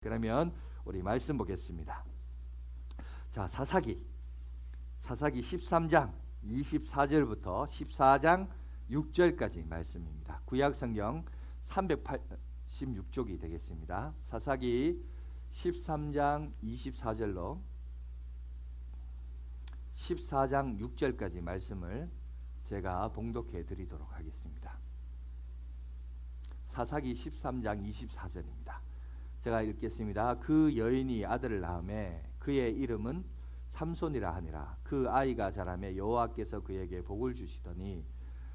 그러면 우리 말씀 보겠습니다. 자, 사사기 13장 24절부터 14장 6절까지 말씀입니다. 구약 성경 386쪽이 되겠습니다. 사사기 13장 24절로 14장 6절까지 말씀을 제가 봉독해 드리도록 하겠습니다. 사사기 13장 24절입니다. 제가 읽겠습니다. 그 여인이 아들을 낳음에 그의 이름은 삼손이라 하니라. 그 아이가 자라매 여호와께서 그에게 복을 주시더니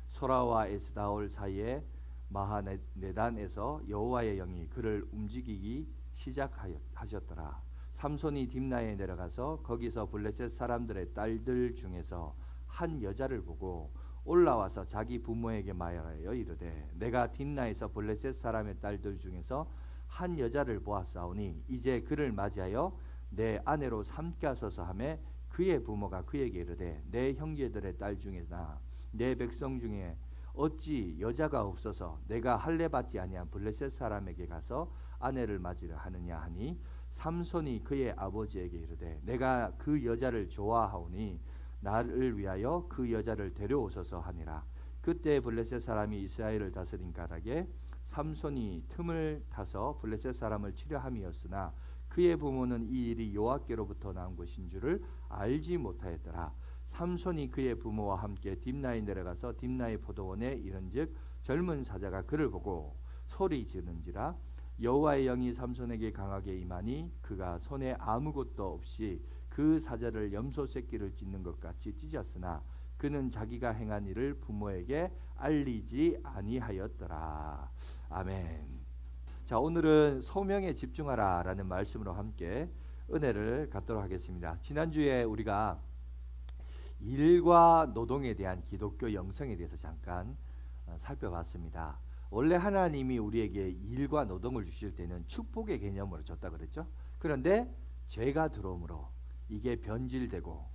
소라와 에스다올 사이에 마하네단에서 여호와의 영이 그를 움직이기 시작하셨더라. 삼손이 딥나에 내려가서 거기서 블레셋 사람들의 딸들 중에서 한 여자를 보고 올라와서 자기 부모에게 말하여 이르되 내가 딥나에서 블레셋 사람의 딸들 중에서 한 여자를 보았사오니 이제 그를 맞이하여 내 아내로 삼게 하소서 하매 그의 부모가 그에게 이르되 내 형제들의 딸 중에나 내 백성 중에 어찌 여자가 없어서 내가 할례 받지 아니한 블레셋 사람에게 가서 아내를 맞이려 하느냐 하니 삼손이 그의 아버지에게 이르되 내가 그 여자를 좋아하오니 나를 위하여 그 여자를 데려오소서 하니라. 그때 블레셋 사람이 이스라엘을 다스린 까닭에 삼손이 틈을 타서 블레셋 사람을 치려 함이었으나 그의 부모는 이 일이 여호와께로부터 나온 것인 줄을 알지 못하였더라. 삼손이 그의 부모와 함께 딥나에 내려가서 딥나의 포도원에 이른즉 젊은 사자가 그를 보고 소리 지르는지라. 여호와의 영이 삼손에게 강하게 임하니 그가 손에 아무것도 없이 그 사자를 염소 새끼를 찢는 것 같이 찢었으나 그는 자기가 행한 일을 부모에게 알리지 아니하였더라. 아멘. 자, 오늘은 소명에 집중하라 라는 말씀으로 함께 은혜를 갖도록 하겠습니다. 지난주에 우리가 일과 노동에 대한 기독교 영성에 대해서 잠깐 살펴봤습니다. 원래 하나님이 우리에게 일과 노동을 주실 때는 축복의 개념으로 줬다 그랬죠. 그런데 죄가 들어옴으로 이게 변질되고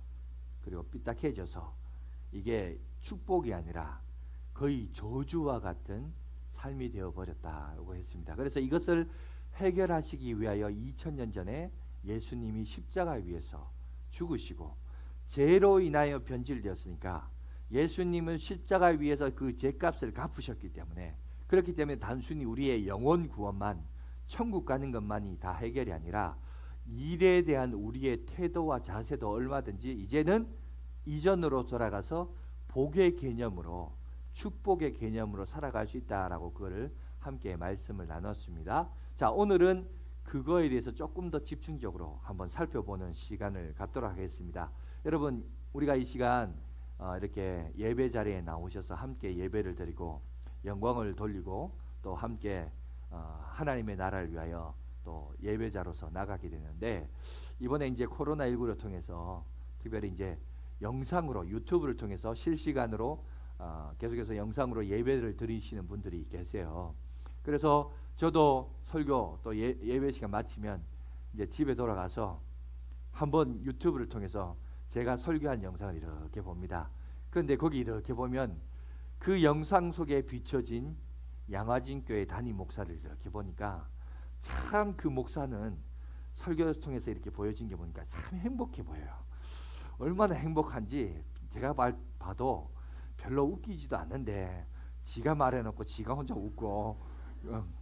그리고 삐딱해져서 이게 축복이 아니라 거의 저주와 같은 삶이 되어버렸다고 했습니다. 그래서 이것을 해결하시기 위하여 2000년 전에 예수님이 십자가 위에서 죽으시고 죄로 인하여 변질되었으니까 예수님은 십자가 위에서 그 죄값을 갚으셨기 때문에 그렇기 때문에 단순히 우리의 영혼 구원만 천국 가는 것만이 다 해결이 아니라 일에 대한 우리의 태도와 자세도 얼마든지 이제는 이전으로 돌아가서 복의 개념으로 축복의 개념으로 살아갈 수 있다라고 그거를 함께 말씀을 나눴습니다. 자, 오늘은 그거에 대해서 조금 더 집중적으로 한번 살펴보는 시간을 갖도록 하겠습니다. 여러분, 우리가 이 시간 이렇게 예배 자리에 나오셔서 함께 예배를 드리고 영광을 돌리고 또 함께 하나님의 나라를 위하여 또 예배자로서 나가게 되는데 이번에 이제 코로나19를 통해서 특별히 이제 영상으로 유튜브를 통해서 실시간으로 계속해서 영상으로 예배를 드리시는 분들이 계세요. 그래서 저도 설교 또 예배 시간 마치면 이제 집에 돌아가서 한번 유튜브를 통해서 제가 설교한 영상을 이렇게 봅니다. 그런데 거기 이렇게 보면 그 영상 속에 비춰진 양화진교회 담임 목사를 이렇게 보니까 참 그 목사는 설교를 통해서 이렇게 보여진 게 보니까 참 행복해 보여요. 얼마나 행복한지 제가 봐도 별로 웃기지도 않는데 지가 말해놓고 지가 혼자 웃고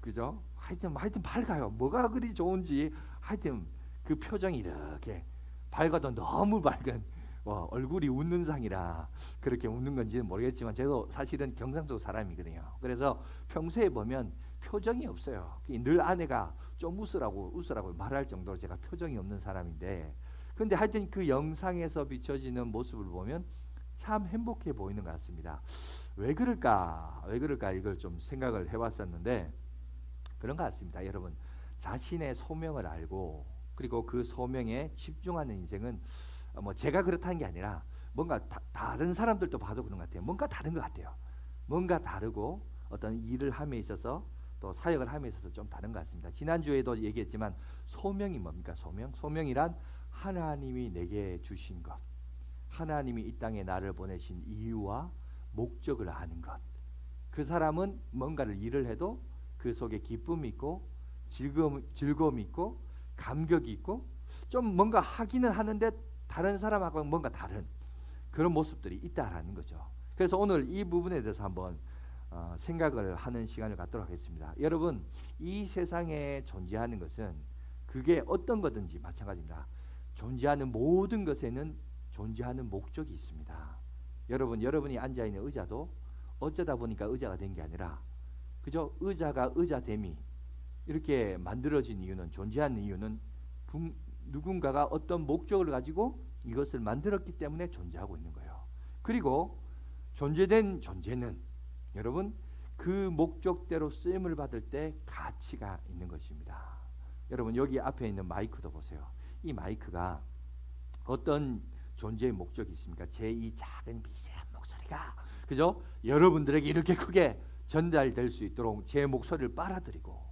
그죠? 하여튼 밝아요. 뭐가 그리 좋은지 하여튼 그 표정이 이렇게 밝아도 너무 밝은 얼굴이 웃는 상이라 그렇게 웃는 건지는 모르겠지만 저도 사실은 경상도 사람이거든요. 그래서 평소에 보면 표정이 없어요. 늘 아내가 좀 웃으라고 말할 정도로 제가 표정이 없는 사람인데 근데 하여튼 그 영상에서 비춰지는 모습을 보면 참 행복해 보이는 것 같습니다. 왜 그럴까 이걸 좀 생각을 해봤었는데 그런 것 같습니다. 여러분, 자신의 소명을 알고 그리고 그 소명에 집중하는 인생은 뭐 제가 그렇다는 게 아니라 뭔가 다른 사람들도 봐도 그런 것 같아요. 뭔가 다른 것 같아요. 뭔가 다르고 어떤 일을 함에 있어서 또 사역을 함에 있어서 좀 다른 것 같습니다. 지난주에도 얘기했지만 소명이 뭡니까? 소명이란 하나님이 내게 주신 것, 하나님이 이 땅에 나를 보내신 이유와 목적을 아는 것. 그 사람은 뭔가를 일을 해도 그 속에 기쁨이 있고 즐거움이 있고 감격이 있고 좀 뭔가 하기는 하는데 다른 사람하고 뭔가 다른 그런 모습들이 있다라는 거죠. 그래서 오늘 이 부분에 대해서 한번 생각을 하는 시간을 갖도록 하겠습니다. 여러분, 이 세상에 존재하는 것은 그게 어떤 거든지 마찬가지입니다. 존재하는 모든 것에는 존재하는 목적이 있습니다. 여러분이 앉아있는 의자도 어쩌다 보니까 의자가 된 게 아니라 그죠? 의자가 의자됨이 이렇게 만들어진 이유는, 존재하는 이유는 누군가가 어떤 목적을 가지고 이것을 만들었기 때문에 존재하고 있는 거예요. 그리고 존재된 존재는 여러분 그 목적대로 쓰임을 받을 때 가치가 있는 것입니다. 여러분 여기 앞에 있는 마이크도 보세요. 이 마이크가 어떤 존재의 목적이 있습니까? 제 이 작은 미세한 목소리가 그죠? 여러분들에게 이렇게 크게 전달될 수 있도록 제 목소리를 빨아들이고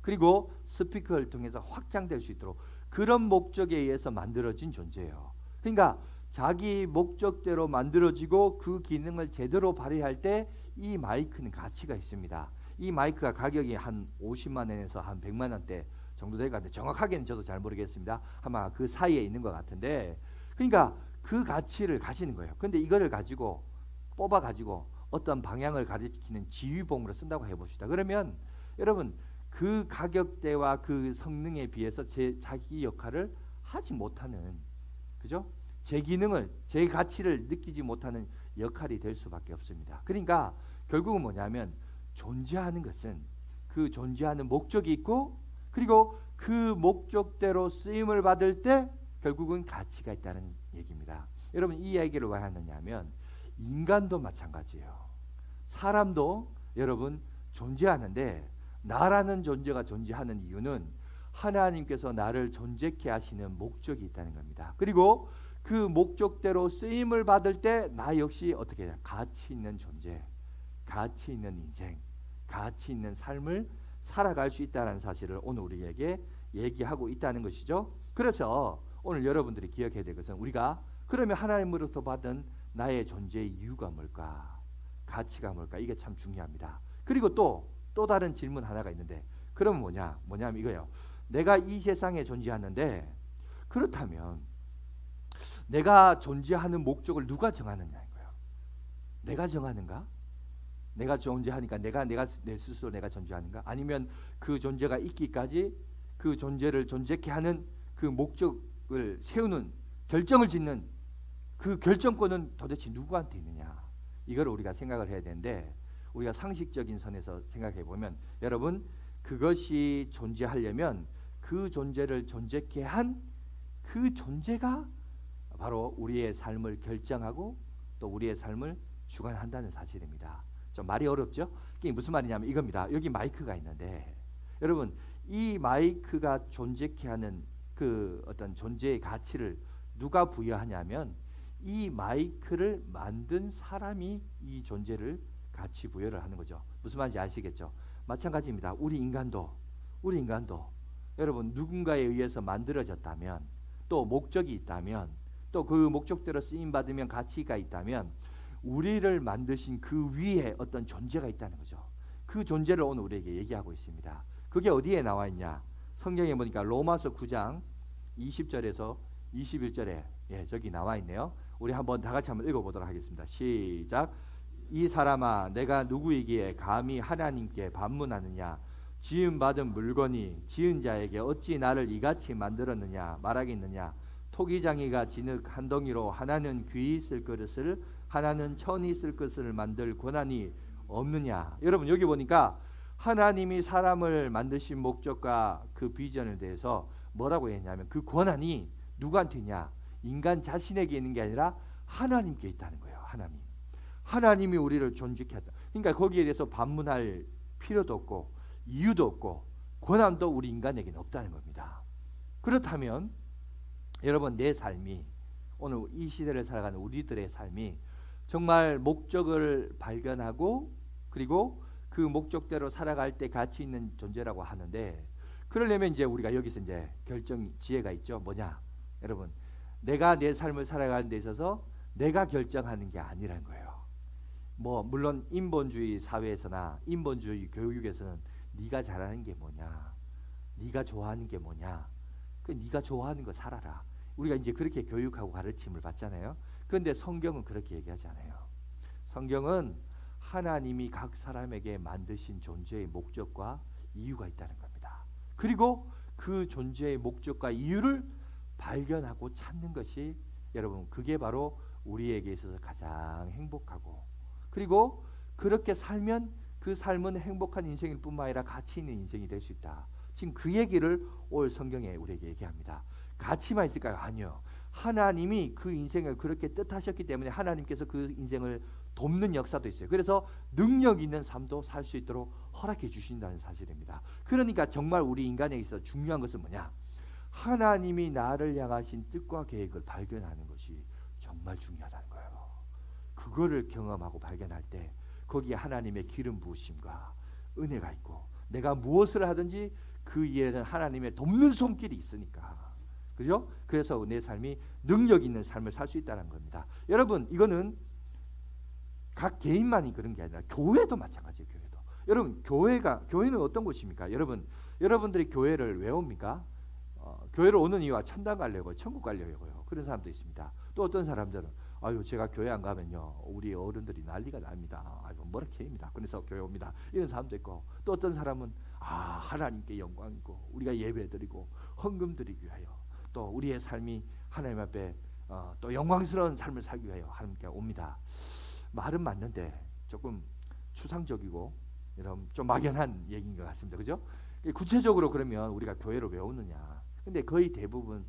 그리고 스피커를 통해서 확장될 수 있도록 그런 목적에 의해서 만들어진 존재예요. 그러니까 자기 목적대로 만들어지고 그 기능을 제대로 발휘할 때 이 마이크는 가치가 있습니다. 이 마이크가 가격이 한 50만 원에서 한 100만 원대 정도 될 것 같은데 정확하게는 저도 잘 모르겠습니다. 아마 그 사이에 있는 것 같은데 그러니까 그 가치를 가지는 거예요. 근데 이거를 가지고 뽑아 가지고 어떤 방향을 가리키는 지휘봉으로 쓴다고 해봅시다. 그러면 여러분 그 가격대와 그 성능에 비해서 자기 역할을 하지 못하는 그죠? 제 기능을 제 가치를 느끼지 못하는 역할이 될 수밖에 없습니다. 그러니까 결국은 뭐냐면 존재하는 것은 그 존재하는 목적이 있고 그리고 그 목적대로 쓰임을 받을 때 결국은 가치가 있다는 얘기입니다. 여러분 이 이야기를 왜 하느냐면 인간도 마찬가지예요. 사람도 여러분 존재하는데 나라는 존재가 존재하는 이유는 하나님께서 나를 존재케 하시는 목적이 있다는 겁니다. 그리고 그 목적대로 쓰임을 받을 때 나 역시 어떻게 해야 가치 있는 존재, 가치 있는 인생, 가치 있는 삶을 살아갈 수 있다는 사실을 오늘 우리에게 얘기하고 있다는 것이죠. 그래서 오늘 여러분들이 기억해야 될 것은 우리가 그러면 하나님으로부터 받은 나의 존재의 이유가 뭘까? 가치가 뭘까? 이게 참 중요합니다. 그리고 또 다른 질문 하나가 있는데 그러면 뭐냐면 이거예요. 내가 이 세상에 존재하는데 그렇다면 내가 존재하는 목적을 누가 정하느냐인 거예요. 내가 정하는가? 내가 존재하니까 내 스스로 내가 존재하는가? 아니면 그 존재가 있기까지 그 존재를 존재케 하는 그 목적을 세우는 결정을 짓는 그 결정권은 도대체 누구한테 있느냐? 이걸 우리가 생각을 해야 되는데 우리가 상식적인 선에서 생각해 보면 여러분 그것이 존재하려면 그 존재를 존재케 한 그 존재가 바로 우리의 삶을 결정하고 또 우리의 삶을 주관한다는 사실입니다. 좀 말이 어렵죠? 이게 무슨 말이냐면 이겁니다. 여기 마이크가 있는데 여러분 이 마이크가 존재케 하는 그 어떤 존재의 가치를 누가 부여하냐면 이 마이크를 만든 사람이 이 존재를 가치 부여를 하는 거죠. 무슨 말인지 아시겠죠? 마찬가지입니다. 우리 인간도 여러분 누군가에 의해서 만들어졌다면 또 목적이 있다면 또 그 목적대로 쓰임 받으면 가치가 있다면 우리를 만드신 그 위에 어떤 존재가 있다는 거죠. 그 존재를 오늘 우리에게 얘기하고 있습니다. 그게 어디에 나와 있냐? 성경에 보니까 로마서 9장 20절에서 21절에 저기 나와 있네요. 우리 한번 다 같이 한번 읽어보도록 하겠습니다. 시작. 이 사람아 내가 누구이기에 감히 하나님께 반문하느냐? 지음받은 물건이 지은 자에게 어찌 나를 이같이 만들었느냐 말하겠느냐? 토기장이가 진흙 한 덩이로 하나는 귀히 쓸 그릇을 하나는 천이 쓸 것을 만들 권한이 없느냐? 여러분 여기 보니까 하나님이 사람을 만드신 목적과 그 비전에 대해서 뭐라고 했냐면 그 권한이 누구한테 있냐? 인간 자신에게 있는 게 아니라 하나님께 있다는 거예요. 하나님이 우리를 존재케 했다. 그러니까 거기에 대해서 반문할 필요도 없고 이유도 없고 권한도 우리 인간에게는 없다는 겁니다. 그렇다면 여러분 내 삶이 오늘 이 시대를 살아가는 우리들의 삶이 정말 목적을 발견하고 그리고 그 목적대로 살아갈 때 가치 있는 존재라고 하는데 그러려면 이제 우리가 여기서 이제 결정 지혜가 있죠. 뭐냐? 여러분 내가 내 삶을 살아가는 데 있어서 내가 결정하는 게 아니라는 거예요. 뭐 물론 인본주의 사회에서나 인본주의 교육에서는 네가 잘하는 게 뭐냐? 네가 좋아하는 게 뭐냐? 그 네가 좋아하는 거 살아라. 우리가 이제 그렇게 교육하고 가르침을 받잖아요. 그런데 성경은 그렇게 얘기하지 않아요. 성경은 하나님이 각 사람에게 만드신 존재의 목적과 이유가 있다는 겁니다. 그리고 그 존재의 목적과 이유를 발견하고 찾는 것이 여러분 그게 바로 우리에게 있어서 가장 행복하고 그리고 그렇게 살면 그 삶은 행복한 인생일 뿐만 아니라 가치 있는 인생이 될 수 있다. 지금 그 얘기를 올 성경에 우리에게 얘기합니다. 가치만 있을까요? 아니요. 하나님이 그 인생을 그렇게 뜻하셨기 때문에 하나님께서 그 인생을 돕는 역사도 있어요. 그래서 능력 있는 삶도 살 수 있도록 허락해 주신다는 사실입니다. 그러니까 정말 우리 인간에게 있어서 중요한 것은 뭐냐? 하나님이 나를 향하신 뜻과 계획을 발견하는 것이 정말 중요하다는 거예요. 그거를 경험하고 발견할 때 거기에 하나님의 기름 부으심과 은혜가 있고 내가 무엇을 하든지 그 일에는 하나님의 돕는 손길이 있으니까 그죠? 그래서 내 삶이 능력 있는 삶을 살 수 있다는 겁니다. 여러분 이거는 각 개인만이 그런 게 아니라 교회도 마찬가지예요. 교회도. 여러분 교회는 어떤 곳입니까? 여러분들이 교회를 왜 옵니까? 교회를 오는 이유가 천당 가려고 천국 가려고요. 그런 사람도 있습니다. 또 어떤 사람들은 아유 제가 교회 안 가면요 우리 어른들이 난리가 납니다. 아유 머리케입니다. 그래서 교회 옵니다. 이런 사람도 있고 또 어떤 사람은 하나님께 영광이고 우리가 예배드리고 헌금 드리기 위하여 또 우리의 삶이 하나님 앞에 또 영광스러운 삶을 살기 위하여 하나님께 옵니다. 말은 맞는데 조금 추상적이고 이런 좀 막연한 얘기인 것 같습니다. 그죠? 구체적으로 그러면 우리가 교회를 왜 오느냐? 근데 거의 대부분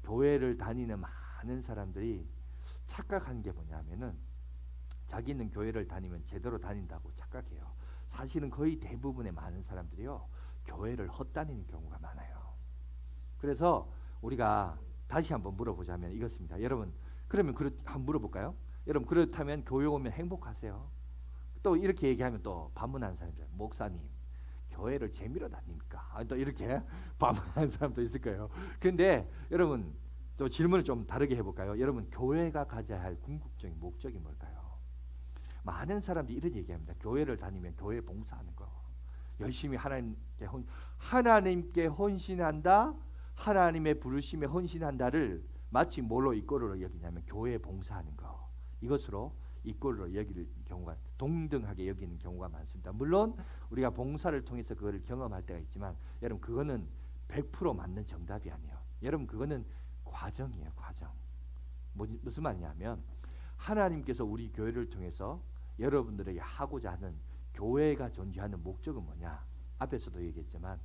교회를 다니는 많은 사람들이 착각한 게 뭐냐면은 자기는 교회를 다니면 제대로 다닌다고 착각해요. 사실은 거의 대부분의 많은 사람들이요 교회를 헛다니는 경우가 많아요. 그래서 우리가 다시 한번 물어보자면 이것입니다. 여러분 그러면 한번 물어볼까요? 여러분 그렇다면 교회 오면 행복하세요? 또 이렇게 얘기하면 또 반문하는 사람들 목사님 교회를 재미로 다닙니까? 또 이렇게 반문하는 사람도 있을 거예요. 근데 여러분 또 질문을 좀 다르게 해볼까요? 여러분 교회가 가져야 할 궁극적인 목적이 뭘까요? 많은 사람들이 이런 얘기합니다. 교회를 다니면 교회 봉사하는 거 열심히 하나님께 헌신한다. 하나님의 부르심에 헌신한다를 마치 뭘로 이꼴로 여기냐면 교회 봉사하는 거 이것으로 이꼴로 여길 경우가 동등하게 여기는 경우가 많습니다. 물론 우리가 봉사를 통해서 그거를 경험할 때가 있지만 여러분 그거는 100% 맞는 정답이 아니에요. 여러분 그거는 과정이에요. 과정. 무슨 말이냐면 하나님께서 우리 교회를 통해서 여러분들에게 하고자 하는 교회가 존재하는 목적은 뭐냐? 앞에서도 얘기했지만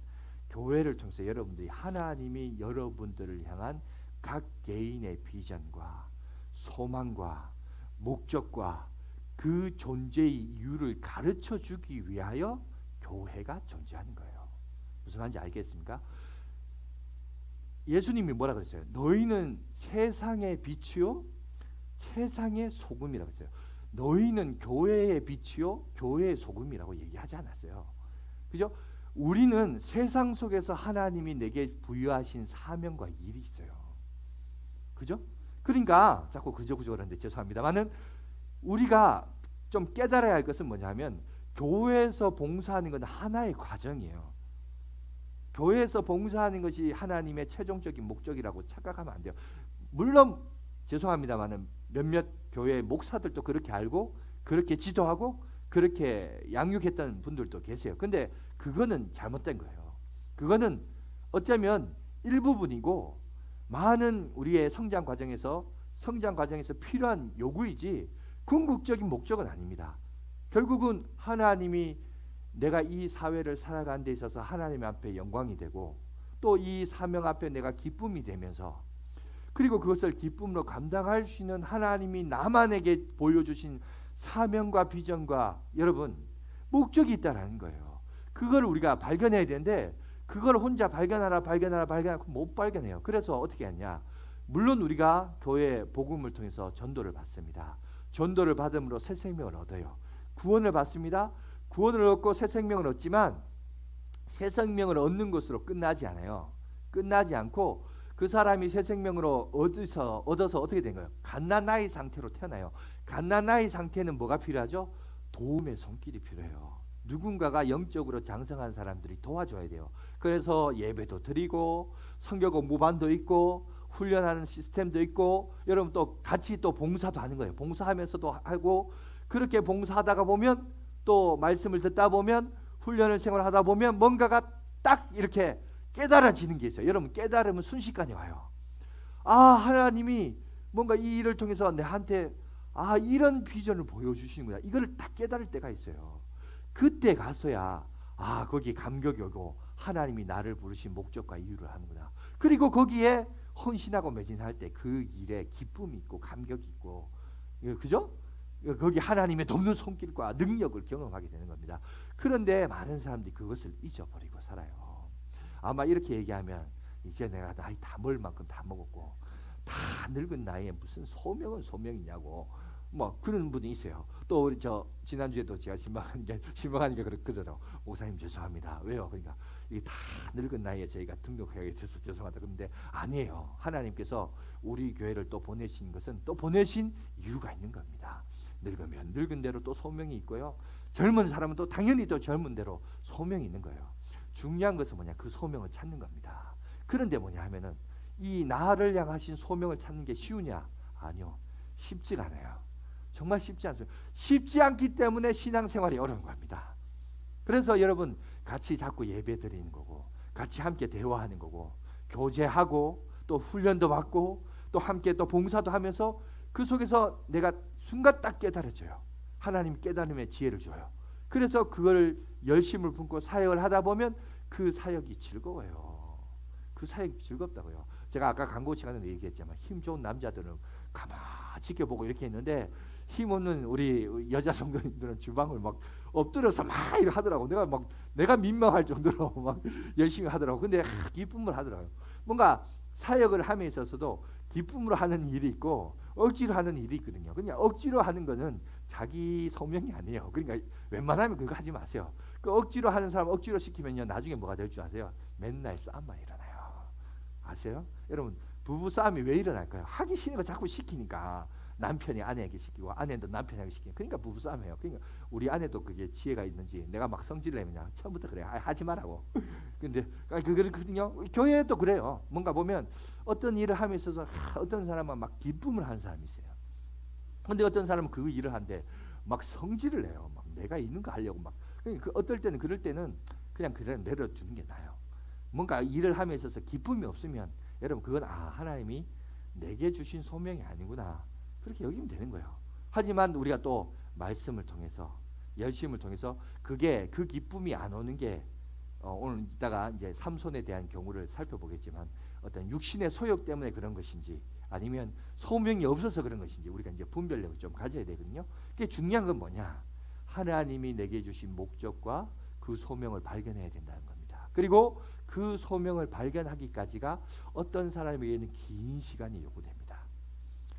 교회를 통해서 여러분들이 하나님이 여러분들을 향한 각 개인의 비전과 소망과 목적과 그 존재의 이유를 가르쳐 주기 위하여 교회가 존재하는 거예요. 무슨 말인지 알겠습니까? 예수님이 뭐라 그랬어요? 너희는 세상의 빛이요 세상의 소금이라고 했어요. 너희는 교회의 빛이요 교회의 소금이라고 얘기하지 않았어요. 그죠? 우리는 세상 속에서 하나님이 내게 부여하신 사명과 일이 있어요. 그죠? 그러니까 자꾸 그저 그러는데 죄송합니다만은 우리가 좀 깨달아야 할 것은 뭐냐면 교회에서 봉사하는 건 하나의 과정이에요. 교회에서 봉사하는 것이 하나님의 최종적인 목적이라고 착각하면 안 돼요. 물론 죄송합니다만은 몇몇 교회 목사들도 그렇게 알고 그렇게 지도하고 그렇게 양육했던 분들도 계세요. 근데 그거는 잘못된 거예요. 그거는 어쩌면 일부분이고 많은 우리의 성장 과정에서 필요한 요구이지 궁극적인 목적은 아닙니다. 결국은 하나님이 내가 이 사회를 살아가는 데 있어서 하나님 앞에 영광이 되고 또 이 사명 앞에 내가 기쁨이 되면서 그리고 그것을 기쁨으로 감당할 수 있는 하나님이 나만에게 보여주신 사명과 비전과 여러분 목적이 있다라는 거예요. 그걸 우리가 발견해야 되는데 그걸 혼자 발견하라 못 발견해요. 그래서 어떻게 하냐? 물론 우리가 교회 복음을 통해서 전도를 받습니다. 전도를 받음으로 새 생명을 얻어요. 구원을 받습니다. 구원을 얻고 새 생명을 얻지만 새 생명을 얻는 것으로 끝나지 않아요. 끝나지 않고 그 사람이 새 생명으로 얻어서 어떻게 된 거예요? 갓난아이 상태로 태어나요. 갓난아이 상태는 뭐가 필요하죠? 도움의 손길이 필요해요. 누군가가 영적으로 장성한 사람들이 도와줘야 돼요. 그래서 예배도 드리고 성경 공부반도 있고 훈련하는 시스템도 있고 여러분 또 같이 또 봉사도 하는 거예요. 봉사하면서도 하고 그렇게 봉사하다가 보면 또 말씀을 듣다 보면 훈련을 생활하다 보면 뭔가가 딱 이렇게 깨달아지는 게 있어요. 여러분 깨달으면 순식간에 와요. 아 하나님이 뭔가 이 일을 통해서 내한테 아 이런 비전을 보여주시는구나. 이거를 딱 깨달을 때가 있어요. 그때 가서야 아 거기 감격이 오고 하나님이 나를 부르신 목적과 이유를 하는구나. 그리고 거기에 헌신하고 매진할 때 그 일에 기쁨이 있고 감격이 있고 그죠? 거기 하나님의 돕는 손길과 능력을 경험하게 되는 겁니다. 그런데 많은 사람들이 그것을 잊어버리고 살아요. 아마 이렇게 얘기하면 이제 내가 나이 다 먹을 만큼 다 먹었고 다 늙은 나이에 무슨 소명은 소명이냐고 뭐 그런 분이 있어요. 또 우리 저 지난주에도 제가 신방하니까 그러더라고. 목사님 죄송합니다. 왜요? 그러니까 이게 다 늙은 나이에 저희가 등록하게 돼서 죄송하다. 그런데 아니에요. 하나님께서 우리 교회를 또 보내신 것은 또 보내신 이유가 있는 겁니다. 늙으면 늙은 대로 또 소명이 있고요. 젊은 사람은 또 당연히 또 젊은 대로 소명이 있는 거예요. 중요한 것은 뭐냐? 그 소명을 찾는 겁니다. 그런데 뭐냐 하면은 이 나를 향하신 소명을 찾는 게 쉬우냐? 아니요. 쉽지가 않아요. 정말 쉽지 않습니다. 쉽지 않기 때문에 신앙생활이 어려운 겁니다. 그래서 여러분 같이 자꾸 예배 드리는 거고 같이 함께 대화하는 거고 교제하고 또 훈련도 받고 또 함께 또 봉사도 하면서 그 속에서 내가 순간 딱 깨달아져요. 하나님 깨달음의 지혜를 줘요. 그래서 그걸 열심을 품고 사역을 하다 보면 그 사역이 즐거워요. 그 사역이 즐겁다고요. 제가 아까 광고 시간에 얘기했지만 힘 좋은 남자들은 가만히 지켜보고 이렇게 했는데 힘 없는 우리 여자 성도님들은 주방을 막 엎드려서 막 이렇게 하더라고. 내가 민망할 정도로 막 열심히 하더라고. 근데 기쁨을 하더라고요. 뭔가 사역을 함에 있어서도 기쁨으로 하는 일이 있고 억지로 하는 일이 있거든요. 그냥 억지로 하는 거는 자기 소명이 아니에요. 그러니까 웬만하면 그거 하지 마세요. 그 억지로 하는 사람 억지로 시키면요 나중에 뭐가 될 줄 아세요? 맨날 싸움만 일어나요. 아세요? 여러분 부부 싸움이 왜 일어날까요? 하기 싫은 거 자꾸 시키니까. 남편이 아내에게 시키고 아내도 남편에게 시키고 그러니까 부부 싸움이에요. 그러니까 우리 아내도 그게 지혜가 있는지 내가 막 성질을 내면 처음부터 그래 하지 말라고. 근데 그거거든요. 교회도 그래요. 뭔가 보면 어떤 일을 함에 있어서 어떤 사람은 막 기쁨을 하는 사람이 있어요. 근데 어떤 사람은 그 일을 하는데 막 성질을 내요. 막 내가 있는 거 하려고 막. 그러니까 어떨 때는 그럴 때는 그냥 그 사람 내려주는 게 나아요. 뭔가 일을 함에 있어서 기쁨이 없으면 여러분 그건 하나님이 내게 주신 소명이 아니구나. 그렇게 여기면 되는 거예요. 하지만 우리가 또 말씀을 통해서 열심을 통해서 그게 그 기쁨이 안 오는 게 오늘 이따가 이제 삼손에 대한 경우를 살펴보겠지만 어떤 육신의 소욕 때문에 그런 것인지 아니면 소명이 없어서 그런 것인지 우리가 이제 분별력을 좀 가져야 되거든요. 그게 중요한 건 뭐냐? 하나님이 내게 주신 목적과 그 소명을 발견해야 된다는 겁니다. 그리고 그 소명을 발견하기까지가 어떤 사람에게는 긴 시간이 요구됩니다.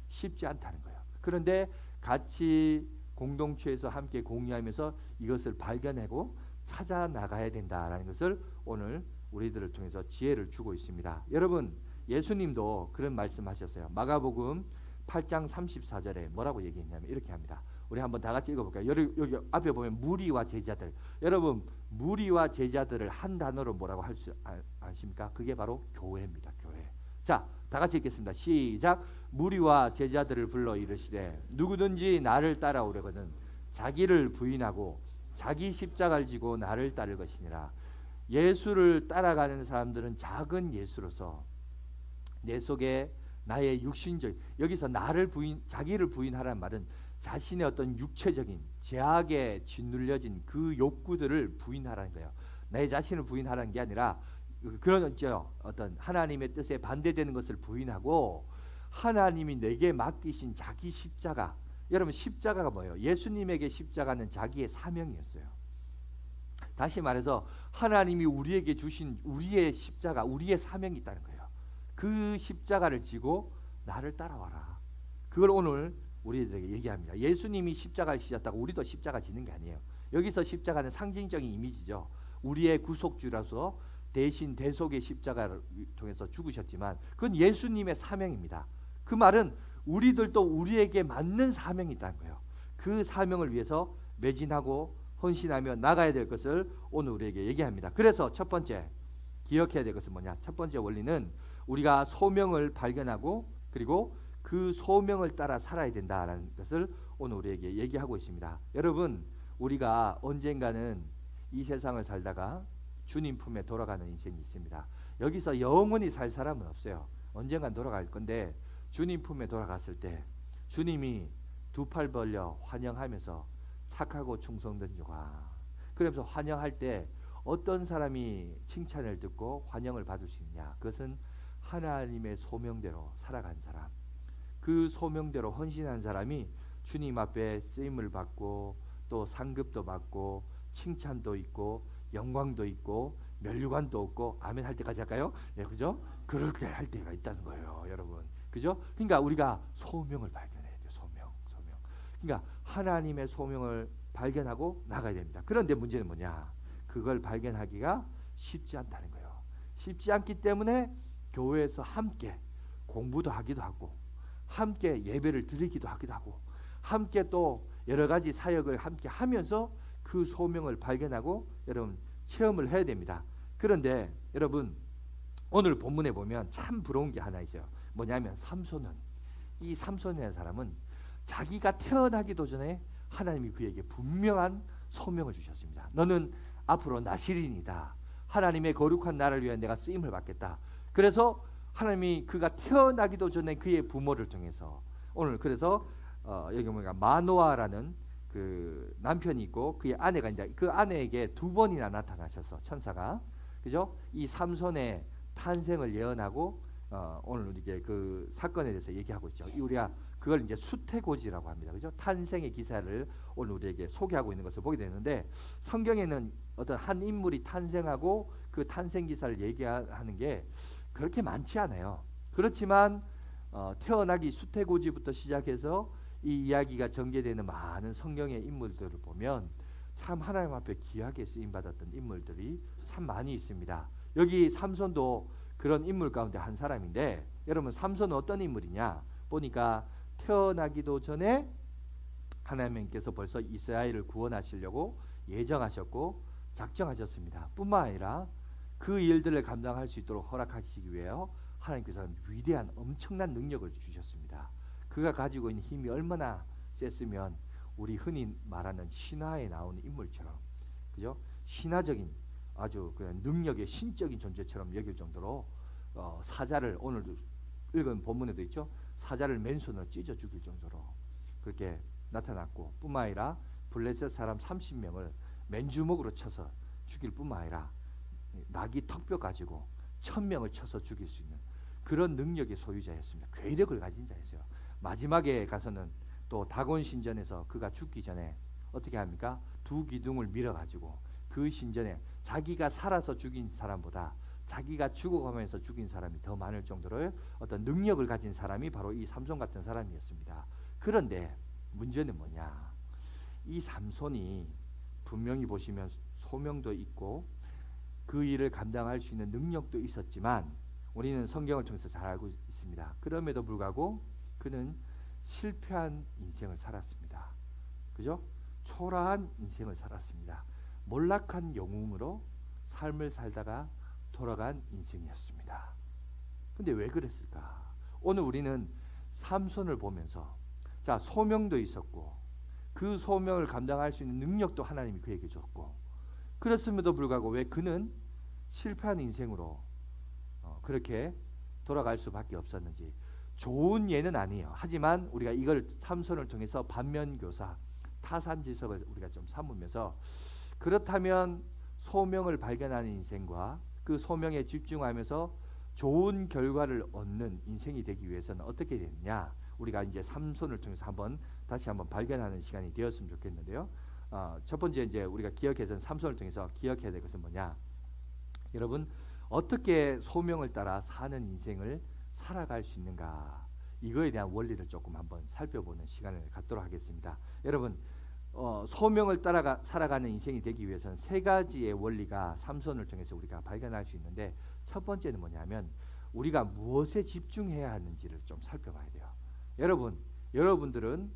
쉽지 않다는 거예요. 그런데 같이 공동체에서 함께 공유하면서 이것을 발견하고 찾아 나가야 된다라는 것을 오늘 우리들을 통해서 지혜를 주고 있습니다. 여러분 예수님도 그런 말씀하셨어요. 마가복음 8장 34절에 뭐라고 얘기했냐면 이렇게 합니다. 우리 한번 다 같이 읽어볼까요? 여기 앞에 보면 무리와 제자들. 여러분 무리와 제자들을 한 단어로 뭐라고 할 수 아십니까? 그게 바로 교회입니다. 교회. 자, 다 같이 읽겠습니다. 시작. 무리와 제자들을 불러 이르시되 누구든지 나를 따라오려거든 자기를 부인하고 자기 십자가를 지고 나를 따를 것이니라. 예수를 따라가는 사람들은 작은 예수로서 내 속에 나의 육신적 여기서 자기를 부인하라는 말은 자신의 어떤 육체적인 제약에 짓눌려진 그 욕구들을 부인하라는 거예요. 내 자신을 부인하라는 게 아니라 그런 어떤 하나님의 뜻에 반대되는 것을 부인하고 하나님이 내게 맡기신 자기 십자가. 여러분 십자가가 뭐예요? 예수님에게 십자가는 자기의 사명이었어요. 다시 말해서 하나님이 우리에게 주신 우리의 십자가, 우리의 사명이 있다는 거예요. 그 십자가를 지고 나를 따라와라. 그걸 오늘 우리들에게 얘기합니다. 예수님이 십자가를 지셨다고 우리도 십자가 지는 게 아니에요. 여기서 십자가는 상징적인 이미지죠. 우리의 구속주라서 대신 대속의 십자가를 통해서 죽으셨지만 그건 예수님의 사명입니다. 그 말은 우리들도 우리에게 맞는 사명이 있다는 거예요. 그 사명을 위해서 매진하고 헌신하며 나가야 될 것을 오늘 우리에게 얘기합니다. 그래서 첫 번째 기억해야 될 것은 뭐냐? 첫 번째 원리는 우리가 소명을 발견하고 그리고 그 소명을 따라 살아야 된다라는 것을 오늘 우리에게 얘기하고 있습니다. 여러분, 우리가 언젠가는 이 세상을 살다가 주님 품에 돌아가는 인생이 있습니다. 여기서 영원히 살 사람은 없어요. 언젠간 돌아갈 건데 주님 품에 돌아갔을 때 주님이 두 팔 벌려 환영하면서 착하고 충성된 자가, 그러면서 환영할 때 어떤 사람이 칭찬을 듣고 환영을 받을 수 있냐? 그것은 하나님의 소명대로 살아간 사람, 그 소명대로 헌신한 사람이 주님 앞에 쓰임을 받고 또 상급도 받고 칭찬도 있고 영광도 있고 면류관도 없고 아멘 할 때까지 할까요? 네, 그죠? 그럴 때 할 때가 있다는 거예요, 여러분. 그죠? 그러니까 우리가 소명을 발견해야 돼요. 소명. 그러니까 하나님의 소명을 발견하고 나가야 됩니다. 그런데 문제는 뭐냐? 그걸 발견하기가 쉽지 않다는 거예요. 쉽지 않기 때문에 교회에서 함께 공부도 하기도 하고 함께 예배를 드리기도 하기도 하고 함께 또 여러 가지 사역을 함께 하면서 그 소명을 발견하고 여러분 체험을 해야 됩니다. 그런데 여러분, 오늘 본문에 보면 참 부러운 게 하나 있어요. 뭐냐면 이 삼손이라는 사람은 자기가 태어나기도 전에 하나님이 그에게 분명한 소명을 주셨습니다. 너는 앞으로 나시린이다. 하나님의 거룩한 나라를 위해 내가 쓰임을 받겠다. 그래서 하나님이 그가 태어나기도 전에 그의 부모를 통해서 오늘 그래서 여기 보니까 마노아라는 그 남편이 있고 그의 아내가 있는데 그 아내에게 두 번이나 나타나셔서 천사가, 그죠? 이 삼손의 탄생을 예언하고 오늘 우리에게 그 사건에 대해서 얘기하고 있죠. 우리가 그걸 이제 수태고지라고 합니다. 그죠? 탄생의 기사를 오늘 우리에게 소개하고 있는 것을 보게 되는데, 성경에는 어떤 한 인물이 탄생하고 그 탄생 기사를 얘기하는 게 그렇게 많지 않아요. 그렇지만 태어나기 수태고지부터 시작해서 이 이야기가 전개되는 많은 성경의 인물들을 보면 참 하나님 앞에 귀하게 쓰임 받았던 인물들이 참 많이 있습니다. 여기 삼손도 그런 인물 가운데 한 사람인데, 여러분 삼손은 어떤 인물이냐? 보니까 태어나기도 전에 하나님께서 벌써 이스라엘을 구원하시려고 예정하셨고 작정하셨습니다. 뿐만 아니라 그 일들을 감당할 수 있도록 허락하시기 위해 하나님께서는 위대한 엄청난 능력을 주셨습니다. 그가 가지고 있는 힘이 얼마나 셌으면 우리 흔히 말하는 신화에 나오는 인물처럼, 그죠? 신화적인 아주 그 능력의 신적인 존재처럼 여길 정도로 사자를, 오늘 읽은 본문에도 있죠. 사자를 맨손으로 찢어 죽일 정도로 그렇게 나타났고, 뿐만 아니라 블레셋 사람 30명을 맨주먹으로 쳐서 죽일 뿐만 아니라 나귀 턱뼈 가지고 1000명을 쳐서 죽일 수 있는 그런 능력의 소유자였습니다. 괴력을 가진 자였어요. 마지막에 가서는 또 다곤 신전에서 그가 죽기 전에 어떻게 합니까? 두 기둥을 밀어가지고 그 신전에 자기가 살아서 죽인 사람보다 자기가 죽어가면서 죽인 사람이 더 많을 정도로 어떤 능력을 가진 사람이 바로 이 삼손 같은 사람이었습니다. 그런데 문제는 뭐냐? 이 삼손이 분명히 보시면 소명도 있고 그 일을 감당할 수 있는 능력도 있었지만 우리는 성경을 통해서 잘 알고 있습니다. 그럼에도 불구하고 그는 실패한 인생을 살았습니다. 그죠? 초라한 인생을 살았습니다. 몰락한 영웅으로 삶을 살다가 돌아간 인생이었습니다. 근데 왜 그랬을까? 오늘 우리는 삼손을 보면서 자, 소명도 있었고 그 소명을 감당할 수 있는 능력도 하나님이 그에게 줬고, 그렇음에도 불구하고 왜 그는 실패한 인생으로 그렇게 돌아갈 수밖에 없었는지. 좋은 예는 아니에요. 하지만 우리가 이걸 삼손을 통해서 반면교사, 타산지석을 우리가 좀 삼으면서, 그렇다면 소명을 발견하는 인생과 그 소명에 집중하면서 좋은 결과를 얻는 인생이 되기 위해서는 어떻게 되느냐, 우리가 이제 삼손을 통해서 다시 한번 발견하는 시간이 되었으면 좋겠는데요. 첫 번째 이제 우리가 기억해서 삼손을 통해서 기억해야 될 것은 뭐냐? 여러분, 어떻게 소명을 따라 사는 인생을 살아갈 수 있는가, 이거에 대한 원리를 조금 한번 살펴보는 시간을 갖도록 하겠습니다. 여러분, 소명을 따라 살아가는 인생이 되기 위해서는 세 가지의 원리가 삼손을 통해서 우리가 발견할 수 있는데, 첫 번째는 뭐냐면 우리가 무엇에 집중해야 하는지를 좀 살펴봐야 돼요. 여러분들은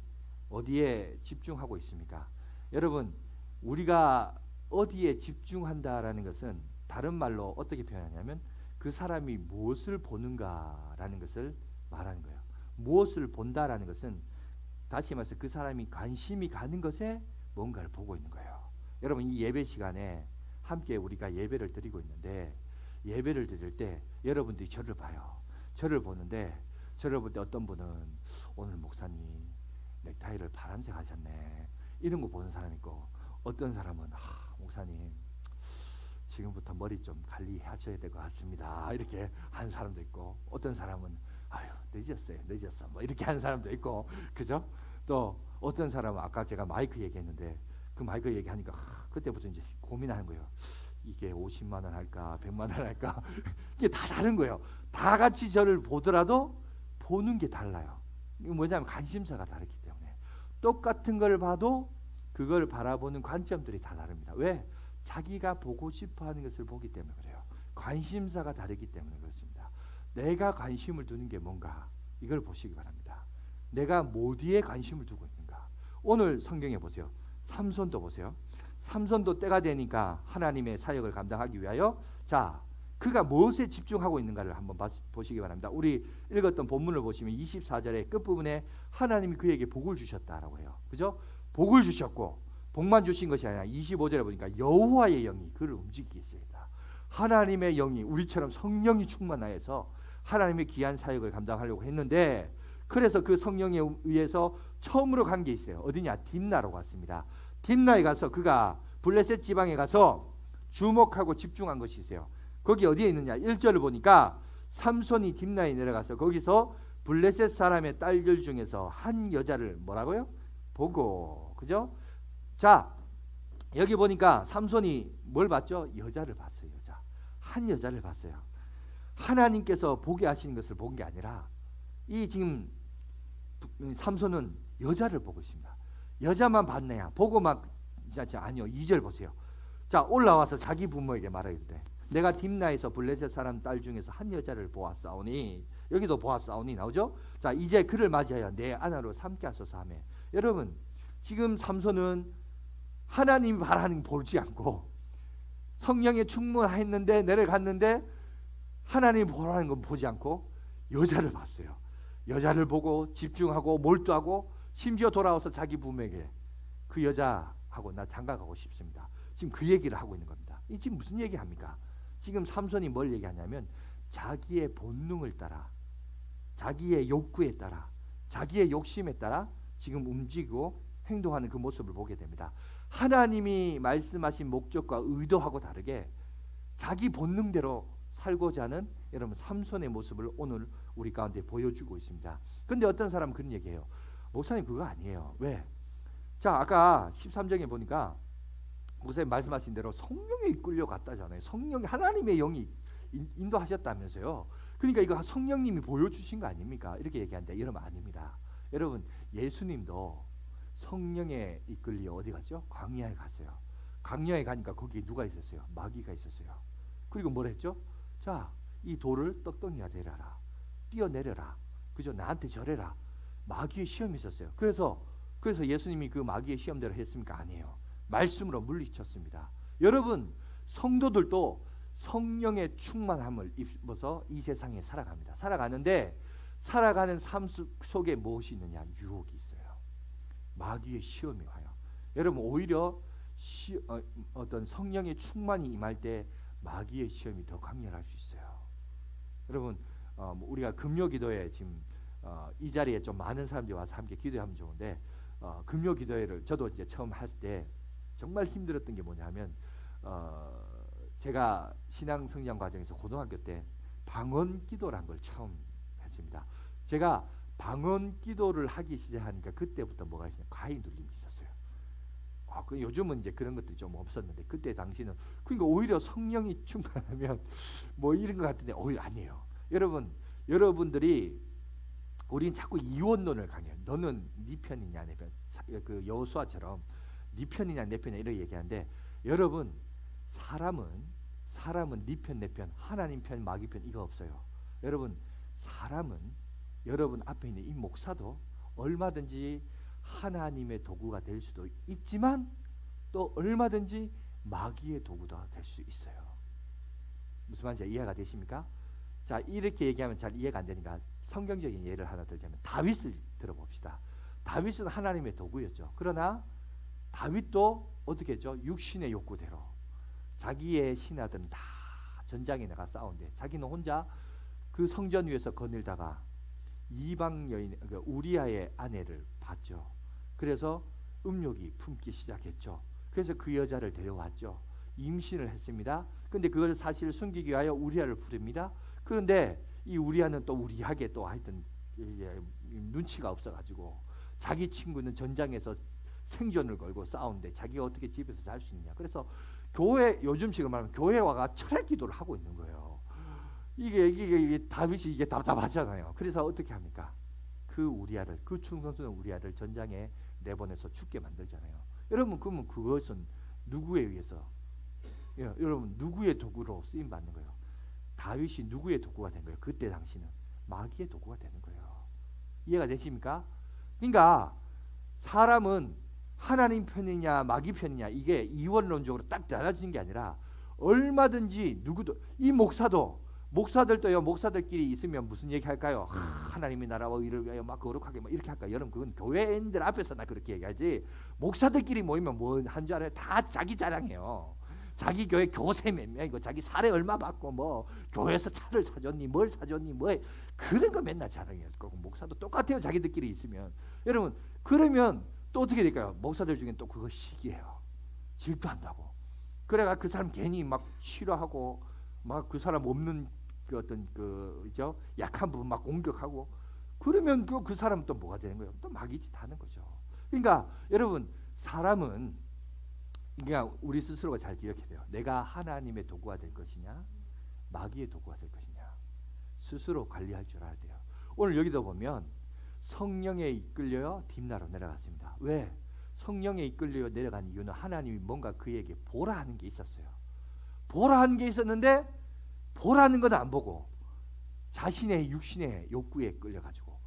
어디에 집중하고 있습니까? 여러분, 우리가 어디에 집중한다라는 것은 다른 말로 어떻게 표현하냐면 그 사람이 무엇을 보는가라는 것을 말하는 거예요. 무엇을 본다라는 것은 다시 말해서 그 사람이 관심이 가는 것에 뭔가를 보고 있는 거예요. 여러분 이 예배 시간에 함께 우리가 예배를 드리고 있는데 예배를 드릴 때 여러분들이 저를 봐요. 저를 보는데 저를 볼 때 어떤 분은 오늘 목사님 넥타이를 파란색 하셨네 이런 거 보는 사람이 있고 어떤 사람은 목사님 지금부터 머리 좀 관리하셔야 될 것 같습니다 이렇게 하는 사람도 있고 어떤 사람은 아유 늦었어 뭐 이렇게 하는 사람도 있고 그죠? 또 어떤 사람은 아까 제가 마이크 얘기했는데 그 마이크 얘기하니까 그때부터 이제 고민하는 거예요. 이게 50만 원 할까 100만 원 할까 이게 다 다른 거예요. 다 같이 저를 보더라도 보는 게 달라요. 이거 뭐냐면 관심사가 다르기 때문에 똑같은 걸 봐도 그걸 바라보는 관점들이 다 다릅니다. 왜? 자기가 보고 싶어하는 것을 보기 때문에 그래요. 관심사가 다르기 때문에 그렇습니다. 내가 관심을 두는 게 뭔가 이걸 보시기 바랍니다. 내가 어디에 관심을 두고 있는가. 오늘 성경에 보세요. 삼손도 보세요. 삼손도 때가 되니까 하나님의 사역을 감당하기 위하여 자 그가 무엇에 집중하고 있는가를 한번 보시기 바랍니다. 우리 읽었던 본문을 보시면 24절의 끝부분에 하나님이 그에게 복을 주셨다라고 해요. 그죠? 복을 주셨고 복만 주신 것이 아니라 25절에 보니까 여호와의 영이 그를 움직이게 했습니다. 하나님의 영이 우리처럼 성령이 충만하여서 하나님의 귀한 사역을 감당하려고 했는데 그래서 그 성령에 의해서 처음으로 간 게 있어요. 어디냐? 딥나로 갔습니다. 딥나에 가서 그가 블레셋 지방에 가서 주목하고 집중한 것이 있어요. 거기 어디에 있느냐? 1절을 보니까 삼손이 딥나에 내려가서 거기서 블레셋 사람의 딸들 중에서 한 여자를 뭐라고요? 보고 그죠? 자 여기 보니까 삼손이 뭘 봤죠? 여자를 봤어요. 한 여자를 봤어요. 하나님께서 보게 하시는 것을 본 게 아니라 이 지금 삼손은 여자를 보고 있습니다. 여자만 봤네야. 보고 막 아니요. 2절 보세요. 자 올라와서 자기 부모에게 말하기를 내가 딥나에서 블레셋 사람 딸 중에서 한 여자를 보았사오니 여기도 보았사오니 나오죠? 자 이제 그를 맞이하여 내 아내로 삼게 하소서 하며 여러분 지금 삼손은 하나님이 바라는 보지 않고 성령에 충만했는데 내려갔는데 하나님이 보라는 건 보지 않고 여자를 봤어요. 여자를 보고 집중하고 몰두하고 심지어 돌아와서 자기 부모에게 그 여자하고 나 장가가고 싶습니다. 지금 그 얘기를 하고 있는 겁니다. 이 지금 무슨 얘기합니까? 지금 삼손이 뭘 얘기하냐면 자기의 본능을 따라 자기의 욕구에 따라 자기의 욕심에 따라 지금 움직이고 행동하는 그 모습을 보게 됩니다. 하나님이 말씀하신 목적과 의도하고 다르게 자기 본능대로 살고자 하는 여러분 삼손의 모습을 오늘 우리 가운데 보여주고 있습니다. 그런데 어떤 사람은 그런 얘기해요. 목사님 그거 아니에요. 왜? 자 아까 13장에 보니까 목사님 말씀하신 대로 성령에 이끌려 갔다잖아요. 성령 하나님의 영이 인도하셨다면서요. 그러니까 이거 성령님이 보여주신 거 아닙니까? 이렇게 얘기하는데 여러분 아닙니다. 여러분 예수님도 성령에 이끌려 어디 갔죠? 광야에 갔어요. 광야에 가니까 거기에 누가 있었어요? 마귀가 있었어요. 그리고 뭘 했죠? 자, 이 돌을 떡덩이가 되려라. 뛰어내려라. 그죠? 나한테 절해라. 마귀의 시험이 있었어요. 그래서 예수님이 그 마귀의 시험대로 했습니까? 아니에요. 말씀으로 물리쳤습니다. 여러분 성도들도 성령의 충만함을 입어서 이 세상에 살아갑니다. 살아가는데 살아가는 삶 속에 무엇이 있느냐? 유혹이 있어요. 마귀의 시험이 와요. 여러분 오히려 어떤 성령의 충만이 임할 때 마귀의 시험이 더 강렬할 수 있어요. 여러분 우리가 금요기도회 지금 이 자리에 좀 많은 사람들이 와서 함께 기도하면 좋은데 금요기도회를 저도 이제 처음 할 때 정말 힘들었던 게 뭐냐면 제가 신앙 성장 과정에서 고등학교 때 방언 기도란 걸 처음 했습니다. 제가 방언 기도를 하기 시작하니까 그때부터 뭐가 있어요? 가히 눌림이 있었어요. 요즘은 이제 그런 것들이 좀 없었는데 그때 당시는 그러니까 오히려 성령이 충만하면 뭐 이런 것 같은데 오히려 아니에요. 여러분들이 우리는 자꾸 이원론을 강해요. 너는 네 편이냐 내 편. 그 여호수아처럼 네 편이냐 내 편이냐 이렇게 얘기하는데 여러분 사람은 네 편 내 편 하나님 편 마귀 편 이거 없어요. 여러분 사람은 여러분 앞에 있는 이 목사도 얼마든지 하나님의 도구가 될 수도 있지만 또 얼마든지 마귀의 도구도 될 수 있어요. 무슨 말인지 이해가 되십니까? 자, 이렇게 얘기하면 잘 이해가 안 되니까 성경적인 예를 하나 들자면 다윗을 들어봅시다. 다윗은 하나님의 도구였죠. 그러나 다윗도 어떻게 했죠? 육신의 욕구대로 자기의 신하들은 다 전장에 나가 싸운데 자기는 혼자 그 성전 위에서 거닐다가 이방 여인 우리아의 아내를 봤죠. 그래서 음욕이 품기 시작했죠. 그래서 그 여자를 데려왔죠. 임신을 했습니다. 근데 그걸 사실 숨기기 위하여 우리아를 부릅니다. 그런데 이 우리아는 또 우리하게 또 하여튼 눈치가 없어가지고 자기 친구는 전장에서 생존을 걸고 싸우는데 자기가 어떻게 집에서 잘 수 있냐. 그래서 교회, 요즘식으로 말하면 교회 와가 철학 기도를 하고 있는 거예요. 이게 다윗이 이게 답답하잖아요. 그래서 어떻게 합니까? 그 우리아를, 그 충성스러운 우리아를 전장에 내보내서 죽게 만들잖아요. 여러분, 그러면 그것은 누구에 의해서, 여러분, 누구의 도구로 쓰임 받는 거예요? 다윗이 누구의 도구가 된 거예요? 그때 당시는 마귀의 도구가 되는 거예요. 이해가 되십니까? 그러니까 사람은 하나님 편이냐 마귀 편이냐 이게 이원론적으로 딱 달라지는 게 아니라 얼마든지 누구도, 이 목사들도요, 목사들끼리 있으면 무슨 얘기 할까요? 하나님의 나라와 의를 위하여 막 거룩하게 막 이렇게 할까요? 여러분, 그건 교회인들 앞에서 나 그렇게 얘기하지, 목사들끼리 모이면 뭐 한 줄 알아요? 다 자기 자랑해요. 자기 교회 교세 몇 명이고 자기 사례 얼마 받고 뭐 교회에서 차를 사줬니 뭘 사줬니 뭐 그런 거 맨날 자랑해요. 목사도 똑같아요. 자기들끼리 있으면. 여러분, 그러면 또 어떻게 될까요? 목사들 중엔 또 그거 시기해요. 질투한다고. 그래가 그 사람 괜히 막 싫어하고 막 그 사람 없는 그 어떤 그죠 약한 부분 막 공격하고 그러면 그 사람은 또 뭐가 되는 거예요? 또 마귀짓 하는 거죠. 그러니까 여러분, 사람은 그러니까 우리 스스로가 잘 기억해야 돼요. 내가 하나님의 도구가 될 것이냐 마귀의 도구가 될 것이냐 스스로 관리할 줄 알아야 돼요. 오늘 여기도 보면 성령에 이끌려 딥나로 내려갔습니다. 왜? 성령에 이끌려 내려간 이유는 하나님이 뭔가 그에게 보라 하는 게 있었어요. 보라 하는 게 있었는데 보라는 건 안 보고 자신의 육신의 욕구에 끌려가지고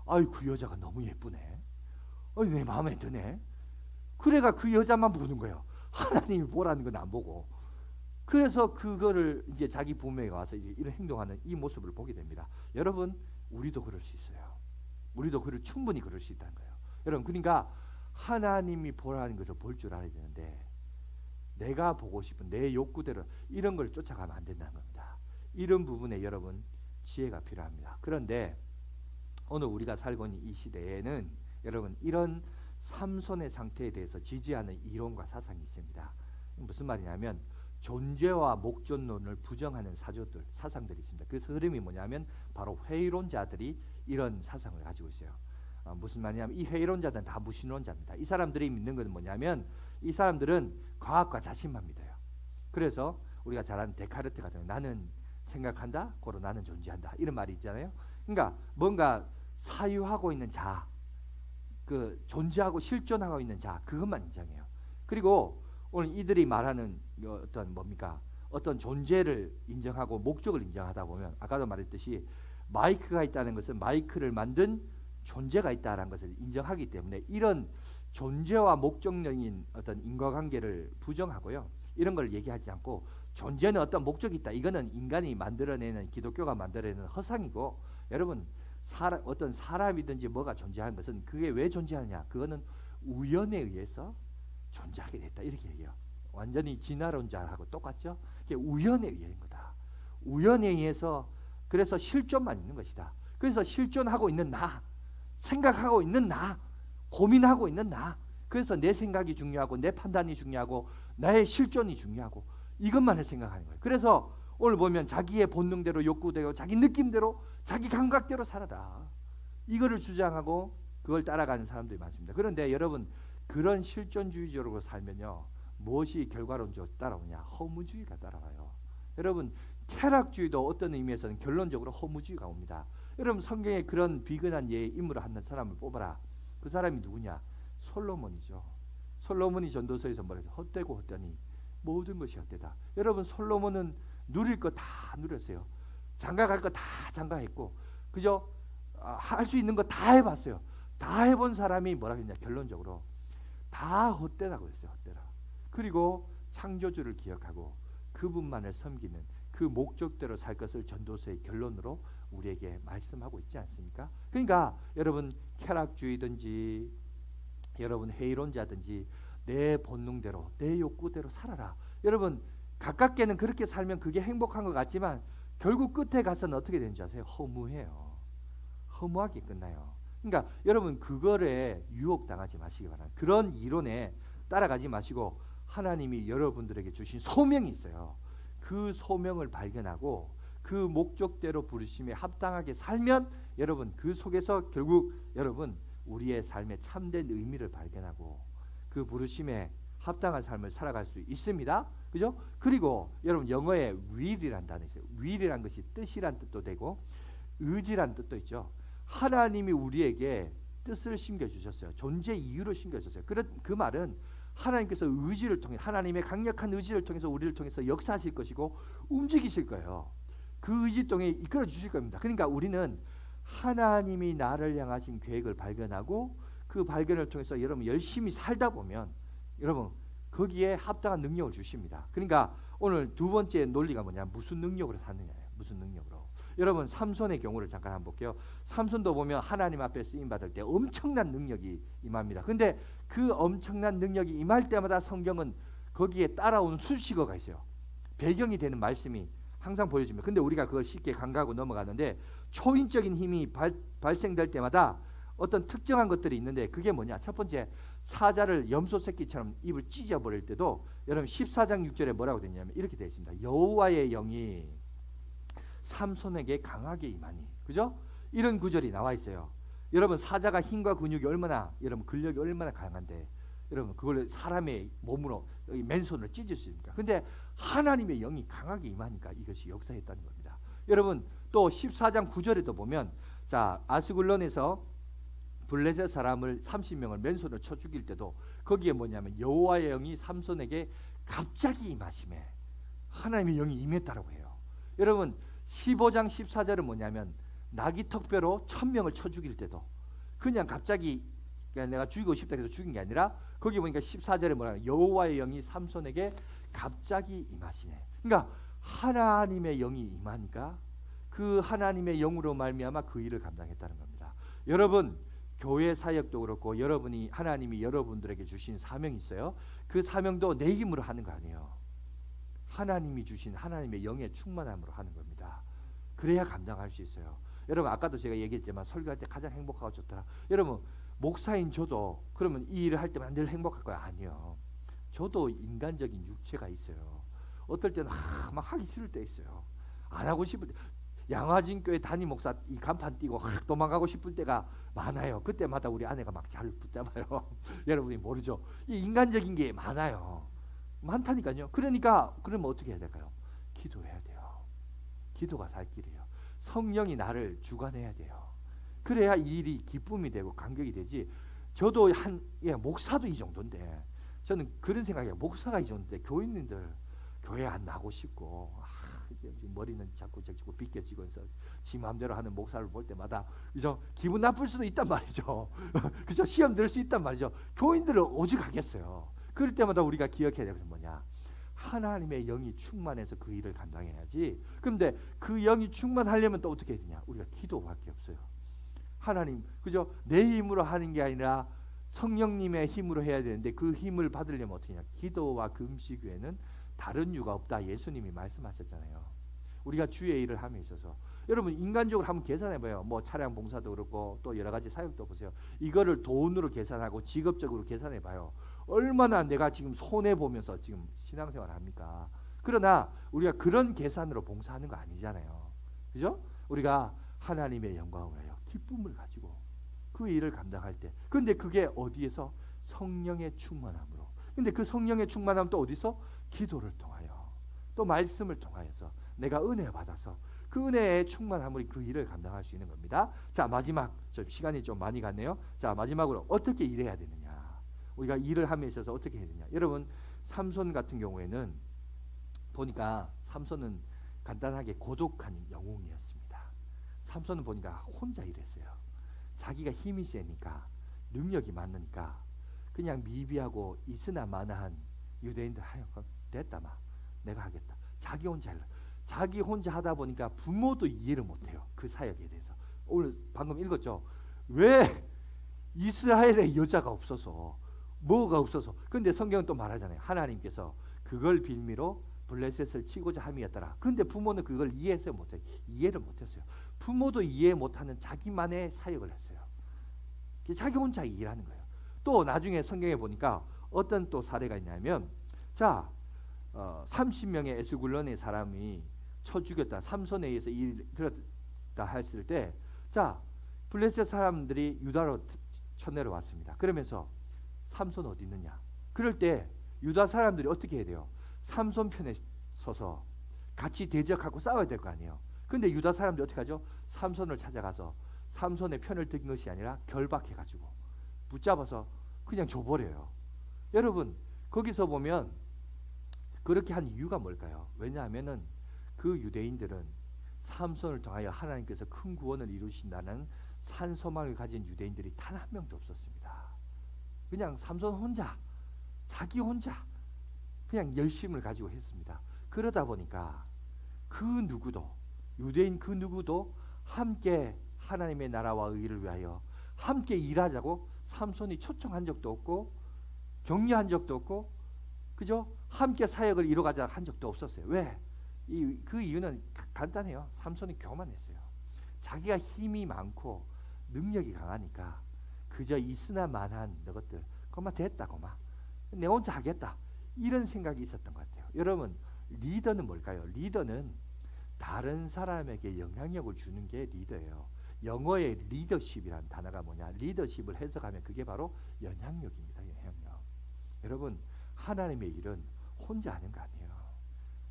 아이 그 여자가 너무 예쁘네. 아이 내 마음에 드네. 그래가 그 여자만 보는 거예요. 하나님이 보라는 건 안 보고. 그래서 그거를 이제 자기 부모에게 와서 이제 이런 행동하는 이 모습을 보게 됩니다. 여러분, 우리도 그럴 수 있어요. 우리도 그를 충분히 그럴 수 있다는 거예요. 여러분, 그러니까 하나님이 보라는 것을 볼 줄 알아야 되는데 내가 보고 싶은 내 욕구대로 이런 걸 쫓아가면 안 된다는 겁니다. 이런 부분에 여러분 지혜가 필요합니다. 그런데 오늘 우리가 살고 있는 이 시대에는 여러분 이런 삼손의 상태에 대해서 지지하는 이론과 사상이 있습니다. 무슨 말이냐면 존재와 목존론을 부정하는 사상들이 있습니다. 그 흐름이 뭐냐면 바로 회의론자들이 이런 사상을 가지고 있어요. 무슨 말이냐면 이 회의론자들은 다 무신론자입니다. 이 사람들이 믿는 것은 뭐냐면 이 사람들은 과학과 자신만 믿어요. 그래서 우리가 잘 아는 데카르트 같은 나는 생각한다, 고로 나는 존재한다 이런 말이 있잖아요. 그러니까 뭔가 사유하고 있는 자, 그 존재하고 실존하고 있는 자 그것만 인정해요. 그리고 오늘 이들이 말하는 어떤 뭡니까? 어떤 존재를 인정하고 목적을 인정하다 보면 아까도 말했듯이 마이크가 있다는 것은 마이크를 만든 존재가 있다는 것을 인정하기 때문에 이런 존재와 목적적인 어떤 인과관계를 부정하고요. 이런 걸 얘기하지 않고 존재는 어떤 목적이 있다. 이거는 인간이 만들어내는 기독교가 만들어내는 허상이고 여러분 어떤 사람이든지 뭐가 존재하는 것은 그게 왜 존재하느냐. 그거는 우연에 의해서 존재하게 됐다. 이렇게 얘기해요. 완전히 진화론자하고 똑같죠. 그게 우연에 의한 거다. 우연에 의해서 그래서 실존만 있는 것이다. 그래서 실존하고 있는 나, 생각하고 있는 나, 고민하고 있는 나. 그래서 내 생각이 중요하고 내 판단이 중요하고 나의 실존이 중요하고 이것만을 생각하는 거예요. 그래서 오늘 보면 자기의 본능대로 욕구대로 자기 느낌대로 자기 감각대로 살아라. 이거를 주장하고 그걸 따라가는 사람들이 많습니다. 그런데 여러분 그런 실존주의적으로 살면요. 무엇이 결과론적으로 따라오냐? 허무주의가 따라와요. 여러분 쾌락주의도 어떤 의미에서는 결론적으로 허무주의가 옵니다. 여러분 성경에 그런 비근한 예의 인물을 하는 사람을 뽑아라. 그 사람이 누구냐? 솔로몬이죠. 솔로몬이 전도서에서 말해서 헛되고 헛되니 모든 것이 헛되다. 여러분 솔로몬은 누릴 거 다 누렸어요. 장가갈 거 다 장가했고 그죠? 할 수 있는 거 다 해봤어요. 다 해본 사람이 뭐라 했냐? 결론적으로 다 헛되다고 했어요. 헛되다. 그리고 창조주를 기억하고 그분만을 섬기는 그 목적대로 살 것을 전도서의 결론으로 우리에게 말씀하고 있지 않습니까? 그러니까 여러분 쾌락주의든지 여러분 회의론자든지 내 본능대로 내 욕구대로 살아라. 여러분 가깝게는 그렇게 살면 그게 행복한 것 같지만 결국 끝에 가서는 어떻게 되는지 아세요? 허무해요. 허무하게 끝나요. 그러니까 여러분 그거에 유혹당하지 마시기 바랍니다. 그런 이론에 따라가지 마시고 하나님이 여러분들에게 주신 소명이 있어요. 그 소명을 발견하고 그 목적대로 부르심에 합당하게 살면 여러분 그 속에서 결국 여러분 우리의 삶의 참된 의미를 발견하고 그 부르심에 합당한 삶을 살아갈 수 있습니다. 그죠? 그리고 여러분 영어에 will이란 단어 있어요. will이란 것이 뜻이란 뜻도 되고 의지란 뜻도 있죠. 하나님이 우리에게 뜻을 심겨주셨어요. 존재 이유를 심겨주셨어요. 그 말은 하나님께서 의지를 통해 하나님의 강력한 의지를 통해서 우리를 통해서 역사하실 것이고 움직이실 거예요. 그 의지 통해 이끌어 주실 겁니다. 그러니까 우리는 하나님이 나를 향하신 계획을 발견하고 그 발견을 통해서 여러분 열심히 살다 보면 여러분 거기에 합당한 능력을 주십니다. 그러니까 오늘 두 번째 논리가 뭐냐? 무슨 능력으로 사느냐예요. 무슨 능력으로. 여러분 삼손의 경우를 잠깐 한번 볼게요. 삼손도 보면 하나님 앞에 쓰임 받을 때 엄청난 능력이 임합니다. 근데 그 엄청난 능력이 임할 때마다 성경은 거기에 따라오는 수식어가 있어요. 배경이 되는 말씀이 항상 보여집니다. 근데 우리가 그걸 쉽게 간과하고 넘어가는데 초인적인 힘이 발생될 때마다 어떤 특정한 것들이 있는데 그게 뭐냐? 첫 번째 사자를 염소 새끼처럼 입을 찢어버릴 때도 여러분 14장 6절에 뭐라고 되냐면 이렇게 되어 있습니다. 여호와의 영이 삼손에게 강하게 임하니, 그죠? 이런 구절이 나와 있어요. 여러분 사자가 힘과 근육이 얼마나 여러분 근력이 얼마나 강한데 여러분 그걸 사람의 몸으로 맨손으로 찢을 수 있습니까? 근데 하나님의 영이 강하게 임하니까 이것이 역사했다는 겁니다. 여러분 또 14장 9절에도 보면 자 아스글론에서 블레셋 사람을 30명을 맨손으로 쳐 죽일 때도 거기에 뭐냐면 여호와의 영이 삼손에게 갑자기 임하심에 하나님의 영이 임했다라고 해요. 여러분 15장 14절은 뭐냐면 나귀 턱뼈로 1000명을 쳐 죽일 때도 그냥 갑자기 그냥 내가 죽이고 싶다 해서 죽인 게 아니라 거기 보니까 14절에 뭐라고 여호와의 영이 삼손에게 갑자기 임하시네. 그러니까 하나님의 영이 임하니까 그 하나님의 영으로 말미암아 그 일을 감당했다는 겁니다. 여러분 교회 사역도 그렇고 여러분이 하나님이 여러분들에게 주신 사명이 있어요. 그 사명도 내 힘으로 하는 거 아니에요. 하나님이 주신 하나님의 영의 충만함으로 하는 겁니다. 그래야 감당할 수 있어요. 여러분 아까도 제가 얘기했지만 설교할 때 가장 행복하고 좋더라. 여러분 목사인 저도 그러면 이 일을 할 때만 늘 행복할 거야? 아니요. 저도 인간적인 육체가 있어요. 어떨 때는 막 하기 싫을 때 있어요. 안 하고 싶을 때 양화진교회 담임 목사 이 간판 띄고 도망가고 싶을 때가 많아요. 그때마다 우리 아내가 막 잘 붙잡아요. 여러분이 모르죠. 이 인간적인 게 많아요. 많다니까요. 그러니까 그러면 어떻게 해야 될까요? 기도해야 돼요. 기도가 살 길이에요. 성령이 나를 주관해야 돼요. 그래야 이 일이 기쁨이 되고 감격이 되지. 저도 목사도 이 정도인데 저는 그런 생각이에요. 목사가 이 정도인데 교인님들 교회 안 나고 싶고 머리는 자꾸 비껴지고 해서 지 마음대로 하는 목사를 볼 때마다 그죠? 기분 나쁠 수도 있단 말이죠. 그죠? 시험 들 수 있단 말이죠. 교인들을 오죽하겠어요. 그럴 때마다 우리가 기억해야 되는 것은 뭐냐? 하나님의 영이 충만해서 그 일을 감당해야지. 그런데 그 영이 충만하려면 또 어떻게 해야 되냐? 우리가 기도밖에 없어요. 하나님, 그죠? 내 힘으로 하는 게 아니라 성령님의 힘으로 해야 되는데 그 힘을 받으려면 어떻게 하냐? 기도와 금식 외에는 다른 이유가 없다. 예수님이 말씀하셨잖아요. 우리가 주의 일을 함에 있어서 여러분 인간적으로 한번 계산해봐요. 뭐 차량 봉사도 그렇고 또 여러 가지 사역도 보세요. 이거를 돈으로 계산하고 직업적으로 계산해봐요. 얼마나 내가 지금 손해 보면서 지금 신앙생활을 합니까? 그러나 우리가 그런 계산으로 봉사하는 거 아니잖아요. 그죠? 우리가 하나님의 영광을 위하여 기쁨을 가지고 그 일을 감당할 때. 근데 그게 어디에서? 성령의 충만함으로. 근데 그 성령의 충만함 또 어디서? 기도를 통하여 또 말씀을 통하여서 내가 은혜 받아서 그 은혜의 충만함으로 그 일을 감당할 수 있는 겁니다. 자 마지막 시간이 좀 많이 갔네요. 자 마지막으로 어떻게 일해야 되느냐? 우리가 일을 함에 있어서 어떻게 해야 되냐? 여러분 삼손 같은 경우에는 보니까 삼손은 간단하게 고독한 영웅이었습니다. 삼손은 보니까 혼자 일했어요. 자기가 힘이 세니까 능력이 많으니까 그냥 미비하고 있으나 마나한 유대인들 하여간 됐다 마 내가 하겠다. 자기 혼자 하려. 자기 혼자 하다 보니까 부모도 이해를 못해요. 그 사역에 대해서. 오늘 방금 읽었죠. 왜 이스라엘에 여자가 없어서 뭐가 없어서. 근데 성경은 또 말하잖아요. 하나님께서 그걸 빌미로 블레셋을 치고자 함이었더라. 근데 부모는 그걸 이해해서 못해요. 이해를 못했어요. 부모도 이해 못하는 자기만의 사역을 했어요. 자기 혼자 일하는 거예요. 또 나중에 성경에 보니까 어떤 또 사례가 있냐면 자 30명의 에스굴론의 사람이 쳐 죽였다. 삼손에 의해서 일 들었다 했을 때 자 블레셋 사람들이 유다로 쳐내려왔습니다. 그러면서 삼손 어디 있느냐. 그럴 때 유다 사람들이 어떻게 해야 돼요? 삼손 편에 서서 같이 대적하고 싸워야 될 거 아니에요. 근데 유다 사람들이 어떻게 하죠? 삼손을 찾아가서 삼손의 편을 든 것이 아니라 결박해가지고 붙잡아서 그냥 줘버려요. 여러분 거기서 보면 그렇게 한 이유가 뭘까요? 왜냐하면은 그 유대인들은 삼손을 통하여 하나님께서 큰 구원을 이루신다는 산소망을 가진 유대인들이 단 한 명도 없었습니다. 그냥 삼손 혼자 자기 혼자 그냥 열심을 가지고 했습니다. 그러다 보니까 그 누구도 유대인 그 누구도 함께 하나님의 나라와 의를 위하여 함께 일하자고 삼손이 초청한 적도 없고 격려한 적도 없고 그죠? 함께 사역을 이뤄가자 한 적도 없었어요. 왜? 그 이유는 간단해요. 삼손이 교만했어요. 자기가 힘이 많고 능력이 강하니까 그저 있으나 만한 너것들 그만 됐다 그만 내 혼자 하겠다 이런 생각이 있었던 것 같아요. 여러분 리더는 뭘까요? 리더는 다른 사람에게 영향력을 주는 게 리더예요. 영어의 리더십이라는 단어가 뭐냐? 리더십을 해석하면 그게 바로 영향력입니다. 영향력. 여러분 하나님의 일은 혼자 하는 거 아니에요.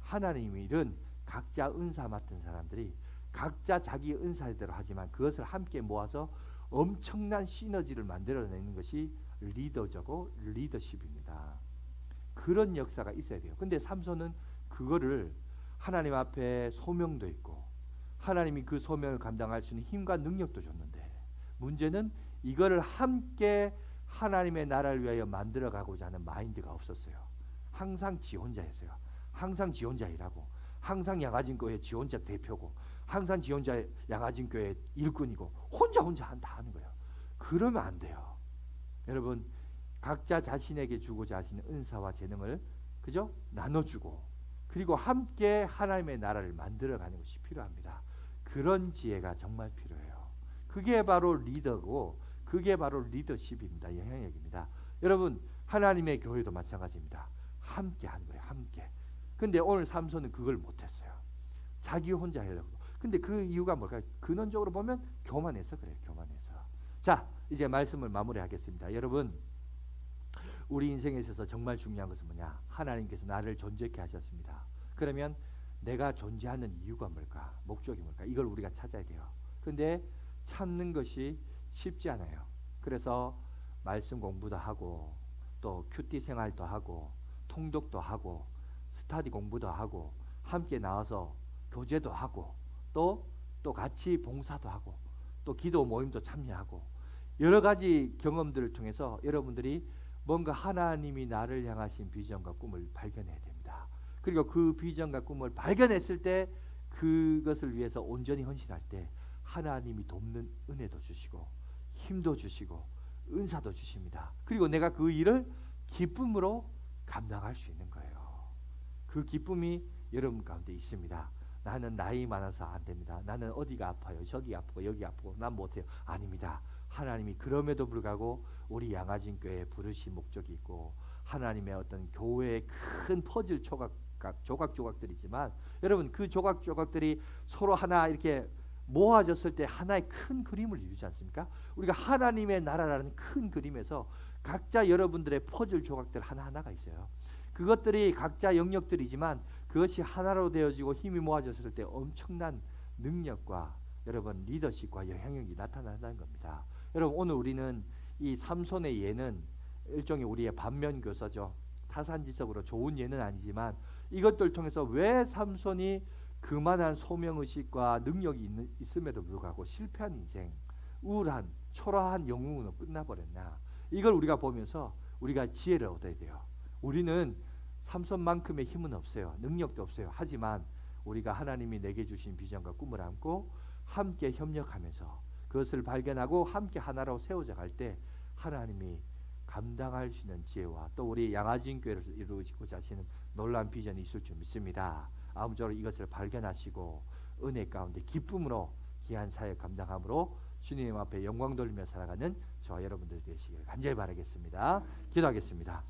하나님의 일은 각자 은사 맡은 사람들이 각자 자기 은사대로 하지만 그것을 함께 모아서 엄청난 시너지를 만들어내는 것이 리더적이고 리더십입니다. 그런 역사가 있어야 돼요. 근데 삼손은 그거를 하나님 앞에 소명도 있고 하나님이 그 소명을 감당할 수 있는 힘과 능력도 줬는데 문제는 이거를 함께 하나님의 나라를 위하여 만들어가고자 하는 마인드가 없었어요. 항상 지 혼자 했어요. 항상 지 혼자 일하고 항상 양아진교회 지 혼자 대표고 항상 지 혼자 양아진교회 일꾼이고 혼자 한다 하는 거예요. 그러면 안 돼요. 여러분 각자 자신에게 주고자 하시는 은사와 재능을 그죠? 나눠주고 그리고 함께 하나님의 나라를 만들어가는 것이 필요합니다. 그런 지혜가 정말 필요해요. 그게 바로 리더고 그게 바로 리더십입니다. 영향력입니다. 여러분 하나님의 교회도 마찬가지입니다. 함께 하는 거예요. 함께. 근데 오늘 삼손은 그걸 못했어요. 자기 혼자 하려고. 근데 그 이유가 뭘까요? 근원적으로 보면 교만해서 그래요. 교만해서. 자 이제 말씀을 마무리하겠습니다. 여러분 우리 인생에 있어서 정말 중요한 것은 뭐냐? 하나님께서 나를 존재케 하셨습니다. 그러면 내가 존재하는 이유가 뭘까? 목적이 뭘까? 이걸 우리가 찾아야 돼요. 근데 찾는 것이 쉽지 않아요. 그래서 말씀 공부도 하고 또 큐티 생활도 하고 통독도 하고 스터디 공부도 하고 함께 나와서 교제도 하고 또 같이 봉사도 하고 또 기도 모임도 참여하고 여러 가지 경험들을 통해서 여러분들이 뭔가 하나님이 나를 향하신 비전과 꿈을 발견해야 됩니다. 그리고 그 비전과 꿈을 발견했을 때 그것을 위해서 온전히 헌신할 때 하나님이 돕는 은혜도 주시고 힘도 주시고 은사도 주십니다. 그리고 내가 그 일을 기쁨으로 감당할 수 있는 거예요. 그 기쁨이 여러분 가운데 있습니다. 나는 나이 많아서 안 됩니다. 나는 어디가 아파요. 저기 아프고 여기 아프고 난 못해요. 아닙니다. 하나님이 그럼에도 불구하고 우리 양아진교회에 부르신 목적이 있고 하나님의 어떤 교회의 큰 퍼즐 조각조각들이지만 여러분 그 조각조각들이 서로 하나 이렇게 모아졌을 때 하나의 큰 그림을 이루지 않습니까? 우리가 하나님의 나라라는 큰 그림에서 각자 여러분들의 퍼즐 조각들 하나하나가 있어요. 그것들이 각자 영역들이지만 그것이 하나로 되어지고 힘이 모아졌을 때 엄청난 능력과 여러분 리더십과 영향력이 나타난다는 겁니다. 여러분 오늘 우리는 이 삼손의 예는 일종의 우리의 반면교사죠. 타산지석으로 좋은 예는 아니지만 이것들 통해서 왜 삼손이 그만한 소명의식과 능력이 있음에도 불구하고 실패한 인생, 우울한 초라한 영웅으로 끝나버렸나, 이걸 우리가 보면서 우리가 지혜를 얻어야 돼요. 우리는 삼손만큼의 힘은 없어요. 능력도 없어요. 하지만 우리가 하나님이 내게 주신 비전과 꿈을 안고 함께 협력하면서 그것을 발견하고 함께 하나로 세워져 갈 때 하나님이 감당할 수 있는 지혜와 또 우리 양아진 교회를 이루고자 하시는 놀라운 비전이 있을 줄 믿습니다. 아무쪼록 이것을 발견하시고 은혜 가운데 기쁨으로 귀한 사역 감당함으로 주님 앞에 영광 돌리며 살아가는 저와 여러분들 되시길 간절히 바라겠습니다. 기도하겠습니다.